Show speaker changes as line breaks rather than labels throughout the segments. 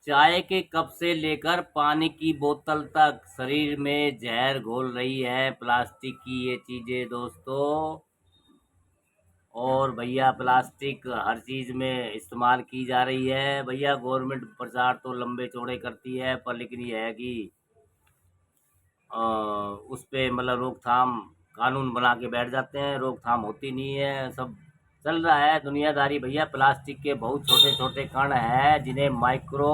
चाय के कप से लेकर पानी की बोतल तक शरीर में जहर घोल रही है प्लास्टिक की ये चीजें दोस्तों। और भैया प्लास्टिक हर चीज में इस्तेमाल की जा रही है भैया। गवर्नमेंट प्रचार तो लंबे चौड़े करती है पर लेकिन ये है कि उस पे मतलब रोकथाम कानून बना के बैठ जाते हैं, रोकथाम होती नहीं है। सब चल रहा है दुनियादारी भैया। प्लास्टिक के बहुत छोटे छोटे कण हैं जिन्हें माइक्रो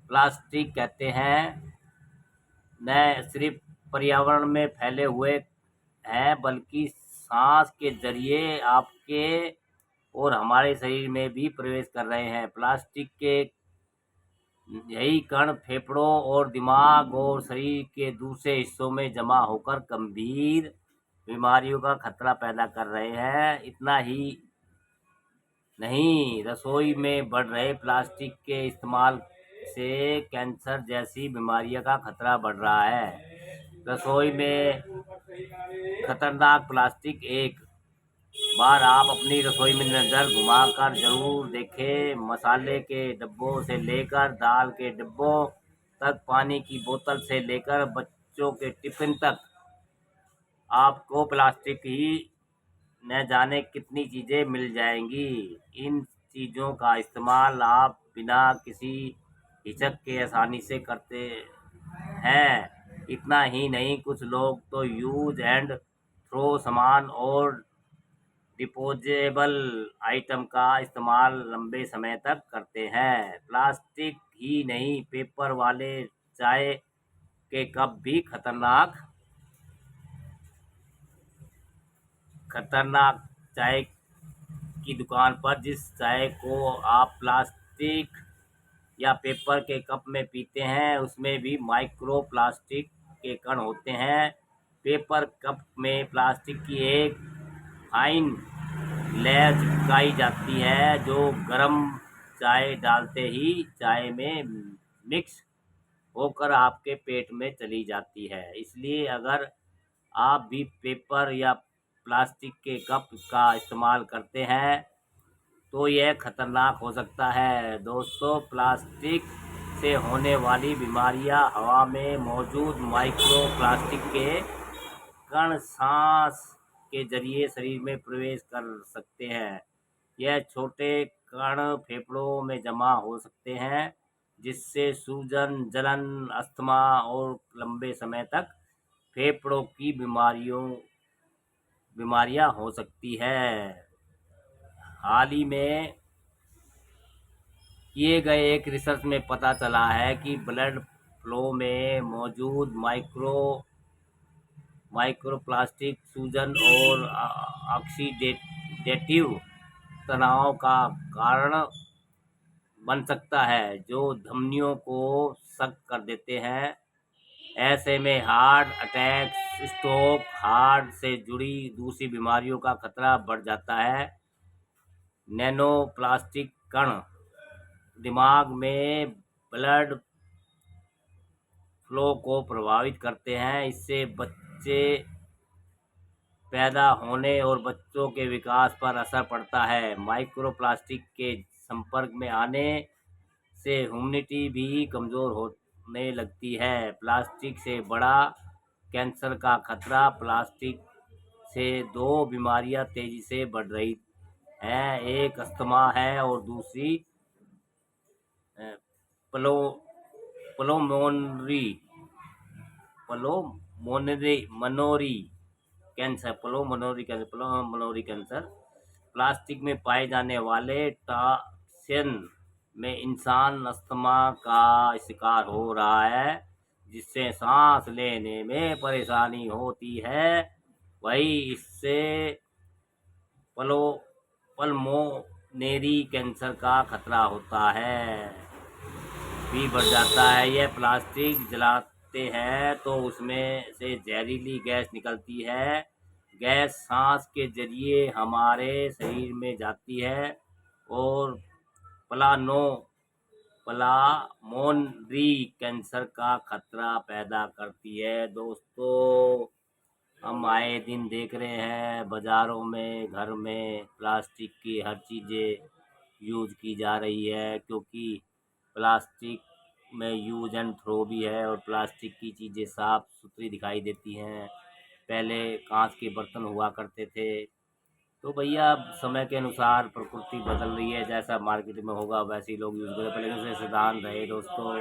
प्लास्टिक कहते हैं। न सिर्फ पर्यावरण में फैले हुए हैं बल्कि सांस के जरिए आपके और हमारे शरीर में भी प्रवेश कर रहे हैं। प्लास्टिक के यही कण फेफड़ों और दिमाग और शरीर के दूसरे हिस्सों में जमा होकर गंभीर बीमारियों का खतरा पैदा कर रहे हैं। इतना ही नहीं, रसोई में बढ़ रहे प्लास्टिक के इस्तेमाल से कैंसर जैसी बीमारियों का खतरा बढ़ रहा है। रसोई में खतरनाक प्लास्टिक। एक बार आप अपनी रसोई में नज़र घुमाकर जरूर देखें। मसाले के डिब्बों से लेकर दाल के डिब्बों तक, पानी की बोतल से लेकर बच्चों के टिफिन तक आपको प्लास्टिक ही न जाने कितनी चीज़ें मिल जाएंगी। इन चीज़ों का इस्तेमाल आप बिना किसी हिचक के आसानी से करते हैं। इतना ही नहीं, कुछ लोग तो यूज एंड थ्रो सामान और डिपोजेबल आइटम का इस्तेमाल लंबे समय तक करते हैं। प्लास्टिक ही नहीं, पेपर वाले चाय के कप भी खतरनाक। चाय की दुकान पर जिस चाय को आप प्लास्टिक या पेपर के कप में पीते हैं उसमें भी माइक्रो प्लास्टिक के कण होते हैं। पेपर कप में प्लास्टिक की एक फाइन लेयर चिपकाई जाती है जो गर्म चाय डालते ही चाय में मिक्स होकर आपके पेट में चली जाती है। इसलिए अगर आप भी पेपर या प्लास्टिक के कप का इस्तेमाल करते हैं तो यह खतरनाक हो सकता है दोस्तों। प्लास्टिक से होने वाली बीमारियां हवा में मौजूद माइक्रो प्लास्टिक के कण सांस के जरिए शरीर में प्रवेश कर सकते हैं। यह छोटे कण फेफड़ों में जमा हो सकते हैं जिससे सूजन, जलन, अस्थमा और लंबे समय तक फेफड़ों की बीमारियां हो सकती है। हाल ही में किए गए एक रिसर्च में पता चला है कि ब्लड फ्लो में मौजूद माइक्रोप्लास्टिक सूजन और ऑक्सीडेटिव तनाव का कारण बन सकता है जो धमनियों को सख्त कर देते हैं। ऐसे में हार्ट अटैक, स्ट्रोक, हार्ट से जुड़ी दूसरी बीमारियों का खतरा बढ़ जाता है। नैनो प्लास्टिक कण दिमाग में ब्लड फ्लो को प्रभावित करते हैं। इससे बच्चे पैदा होने और बच्चों के विकास पर असर पड़ता है। माइक्रोप्लास्टिक के संपर्क में आने से इम्यूनिटी भी कमज़ोर होने लगती है। प्लास्टिक से बड़ा कैंसर का खतरा। प्लास्टिक से दो बीमारियां तेजी से बढ़ रही हैं। एक अस्थमा है और दूसरी प्लो प्लोमोनरी प्लोमोनरी मनोरी कैंसर प्लोमोनरी कैंसर। प्लास्टिक में पाए जाने वाले टॉक्सिन में इंसान अस्थमा का शिकार हो रहा है जिससे सांस लेने में परेशानी होती है। वही इससे पलो पल्मोनेरी कैंसर का खतरा होता है भी बढ़ जाता है। यह प्लास्टिक जलाते हैं तो उसमें से जहरीली गैस निकलती है। गैस सांस के जरिए हमारे शरीर में जाती है और पलानो पलामोनरी कैंसर का खतरा पैदा करती है दोस्तों। हम आए दिन देख रहे हैं बाज़ारों में, घर में प्लास्टिक की हर चीज़ें यूज की जा रही है क्योंकि प्लास्टिक में यूज एंड थ्रो भी है और प्लास्टिक की चीज़ें साफ सुथरी दिखाई देती हैं। पहले कांच के बर्तन हुआ करते थे। तो भैया अब समय के अनुसार प्रकृति बदल रही है, जैसा मार्केट में होगा वैसे ही लोग यूज़ करें, पर लेकिन उससे सावधान रहे दोस्तों।